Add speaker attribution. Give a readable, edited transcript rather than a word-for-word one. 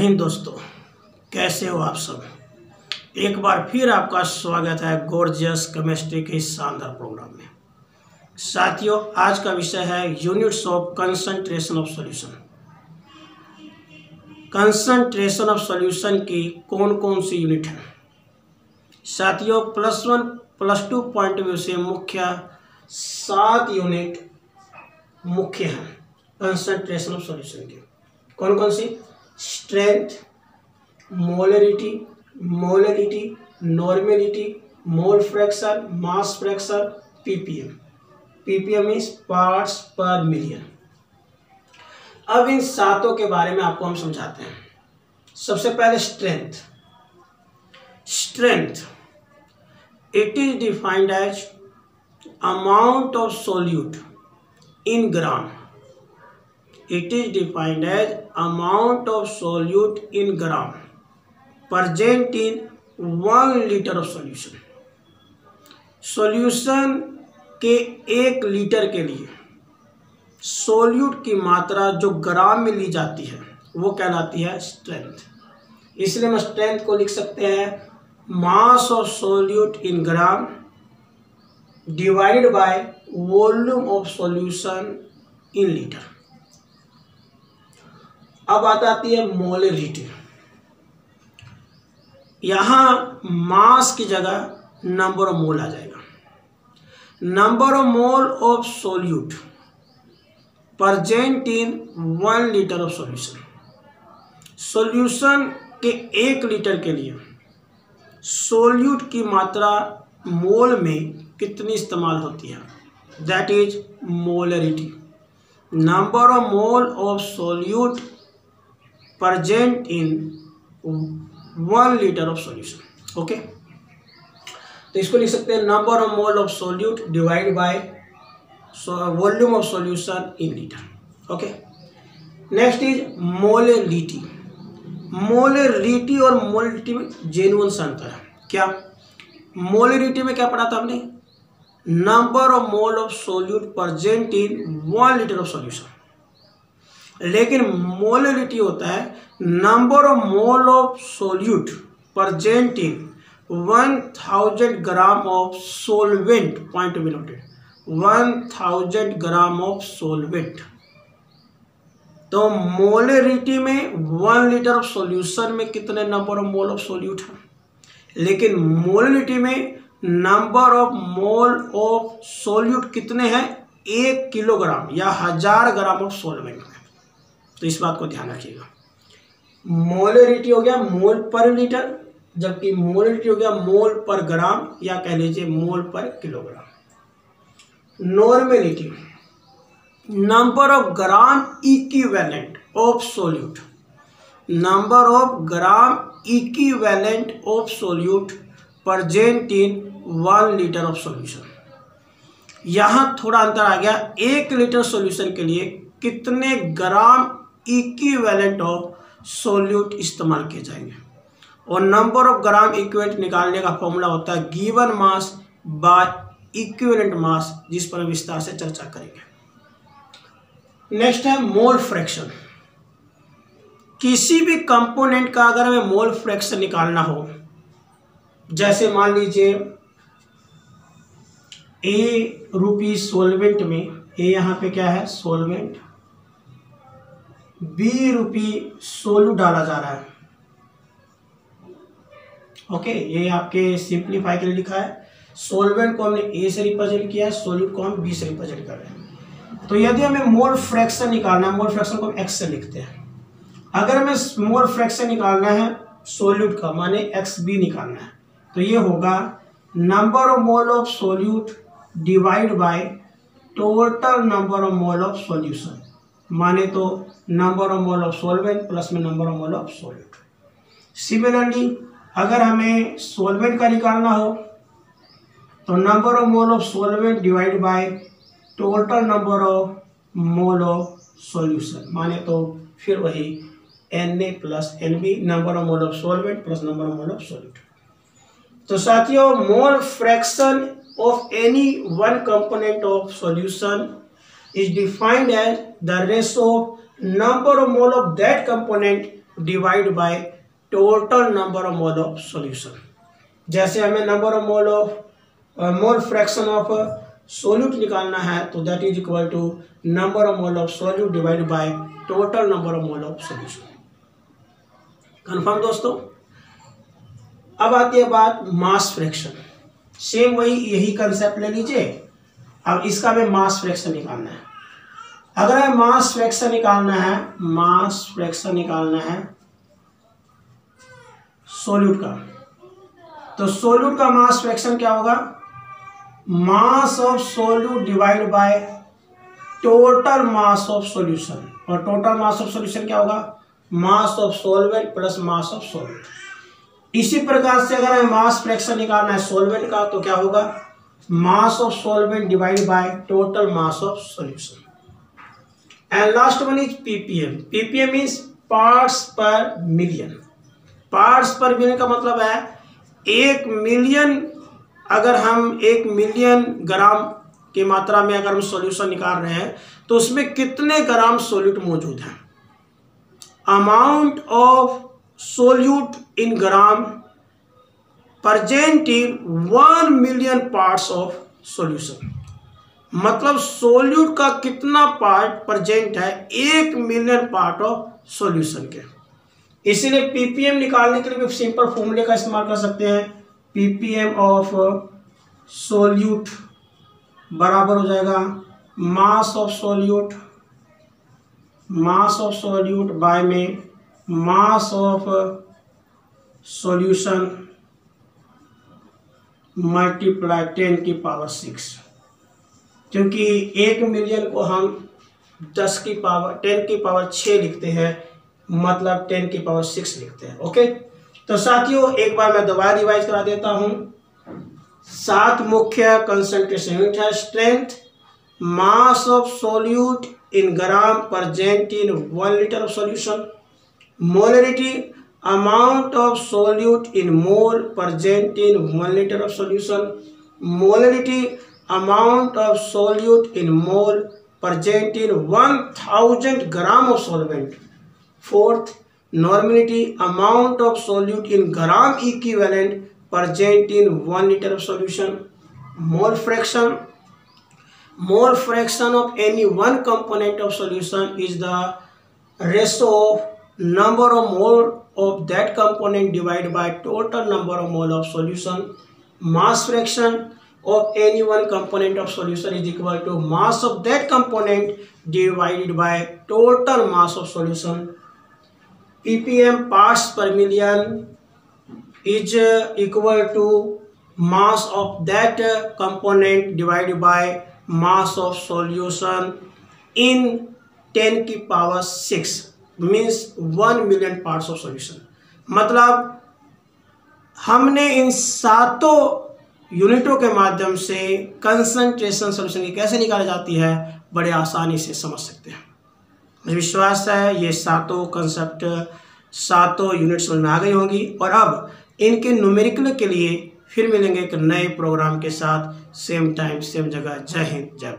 Speaker 1: हिंद दोस्तों, कैसे हो आप सब। एक बार फिर आपका स्वागत है गॉर्जियस केमिस्ट्री के इस शानदार प्रोग्राम में। साथियों, आज का विषय है units of concentration of solution. Concentration of solution की कौन कौन सी यूनिट है। साथियों, +1 +2 पॉइंट व्यू से मुख्य 7 यूनिट मुख्य हैं कंसंट्रेशन ऑफ सॉल्यूशन की। कौन कौन सी? Strength, molarity, molarity, normality, mole fraction, mass fraction, PPM. PPM is parts per million. अब इन सातों के बारे में आपको हम समझाते हैं। सबसे पहले strength. Strength it is defined as amount of solute in gram. It is defined as amount of solute in gram present in 1 liter of solution. Solution के 1 लीटर के लिए सोल्यूट की मात्रा जो ग्राम में ली जाती है वो कहलाती है स्ट्रेंथ। इसलिए हम स्ट्रेंथ को लिख सकते हैं mass of solute in gram divided by volume of solution in litre. अब आती है मोलरिटी। यहाँ मास की जगह नंबर ऑफ मोल आ जाएगा। Number of mole of solute present in 1 litre of solution. Solution के 1 लीटर के लिए सोल्यूट की मात्रा मोल में कितनी इस्तेमाल होती है, that is molarity. Number of mole of solute present in 1 liter of solution। Okay, तो इसको लिख सकते हैं number of mole of solute divide by volume of solution in litre. Okay, next is molarity. Molarity और molarity में genuine सा अंतर है। क्या? मोलरिटी में क्या पढ़ा था हमने? Number of mole of solute present in 1 litre of solution. लेकिन मोलरिटी होता है number of mole of solute present in 1000 gram of solvent. Point be noted, 1000 gram of solvent. तो मोलरिटी में 1 लीटर ऑफ सॉल्यूशन में कितने number of mole of solute है, लेकिन molarity में number of mole of solute कितने हैं? 1 kilogram या 1000 ग्राम ऑफ सोलवेंट में। तो इस बात को ध्यान रखिएगा। मोलरिटी हो गया मोल पर लीटर, जबकि मोलरिटी हो गया मोल पर ग्राम या कह लीजिए मोल पर kilogram. Normality number of gram equivalent of solute. Number of gram equivalent of solute present in 1 litre of solution. यहां थोड़ा अंतर आ गया। 1 लीटर सॉल्यूशन के लिए कितने ग्राम इक्विवेलेंट ऑफ सोल्यूट इस्तेमाल किए जाएंगे, और नंबर ऑफ ग्राम इक्विवेलेंट निकालने का फॉर्मूला होता है given mass by equivalent mass, जिस पर हम विस्तार से चर्चा करेंगे। नेक्स्ट है मोल फ्रैक्शन। किसी भी कंपोनेंट का अगर हमें मोल फ्रैक्शन निकालना हो, जैसे मान लीजिए ए रुपी सोलवेंट में, ए यहाँ पे क्या है सोलवेंट, बी रुपी सोल्यूट डाला जा रहा है। ओके, ये आपके सिंप्लीफाई के लिए लिखा है। सोलवेंट को हमने ए से रिप्रेजेंट किया है, सोल्यूट को हम बी से रिप्रेजेंट कर रहे हैं। तो यदि हमें मोल फ्रैक्शन निकालना है, मोल फ्रैक्शन को हम एक्स से लिखते हैं। अगर हमें मोल फ्रैक्शन निकालना है सोल्यूट का, माने एक्स बी निकालना है, तो ये होगा number of mole of solute divide by total number of mole of solution, माने तो number of mole of solvent plus में number of mole of solute. Similarly अगर हमें सोलवेंट का निकालना हो तो number of mole of solvent divide by total number of mole of solution, माने तो फिर वही Na plus Nb, number of mole of solvent plus number of mole of solute. तो साथियों, मोल fraction of any one component of solution is defined as the ratio of number of mole of that component divide by total number of mole of solution. जैसे हमें number of mole fraction of solute निकालना है तो that is equal to number of mole of solute divide by total number of mole of solution. Confirm दोस्तों। अब आती है बात मास फ्रैक्शन। सेम वही यही कंसेप्ट ले लीजिए। अब इसका हमें मास फ्रैक्शन निकालना है। अगर हमें मास फ्रैक्शन निकालना है सोल्यूट का, तो सोल्यूट का मास फ्रैक्शन क्या होगा? Mass of solute divide by total mass of solution. और टोटल मास ऑफ सॉल्यूशन क्या होगा? Mass of solvent plus mass of solute. इसी प्रकार से अगर हमें मास फ्रैक्शन निकालना है सॉल्वेंट का तो क्या होगा? Mass of solvent divide by total mass of solution. And last one is ppm. PPM is parts per million. Parts per million का मतलब है 1 मिलियन, अगर हम 1 मिलियन ग्राम की मात्रा में अगर हम सॉल्यूशन निकाल रहे हैं तो उसमें कितने ग्राम सोल्यूट मौजूद है। Amount of solute in gram present in 1 million parts of solution. मतलब सोल्यूट का कितना पार्ट प्रेजेंट है 1 मिलियन पार्ट ऑफ सॉल्यूशन के। इसीलिए पीपीएम निकालने के लिए सिंपल फॉर्मूले का इस्तेमाल कर सकते हैं। पीपीएम ऑफ सोल्यूट बराबर हो जाएगा मास ऑफ सोल्यूट बाय में मास ऑफ सॉल्यूशन मल्टीप्लाई 10 की पावर 6। क्योंकि 1 मिलियन को हम 10 की पावर 6 लिखते हैं, मतलब 10 की पावर 6 लिखते हैं। ओके, तो साथियों एक बार मैं दोबारा रिवाइज करा देता हूं। 7 मुख्य कंसंट्रेशन यूनिट है। Strength, mass of solute in gram present in 1 litre of solution. Molarity, amount of solute in mole present in 1 litre of solution. Molarity, amount of solute in mole present in 1000 gram of solvent. Fourth, normality, amount of solute in gram equivalent present in 1 liter of solution. Mole fraction of any one component of solution is the ratio of number of mole of that component divided by total number of mole of solution. Mass fraction of any one component of solution is equal to mass of that component divided by total mass of solution. ppm parts per million is equal to mass of that component divided by mass of solution in 10 की power 6 means 1 million parts of solution। मतलब हमने इन 7 यूनिटों के माध्यम से concentration solution की कैसे निकाली जाती है बड़े आसानी से समझ सकते हैं। मुझे विश्वास है ये 7 कंसेप्ट 7 यूनिट समझ में आ गई होंगी। और अब इनके न्यूमेरिकल के लिए फिर मिलेंगे एक नए प्रोग्राम के साथ, सेम टाइम सेम जगह। जय हिंद, जय भारत।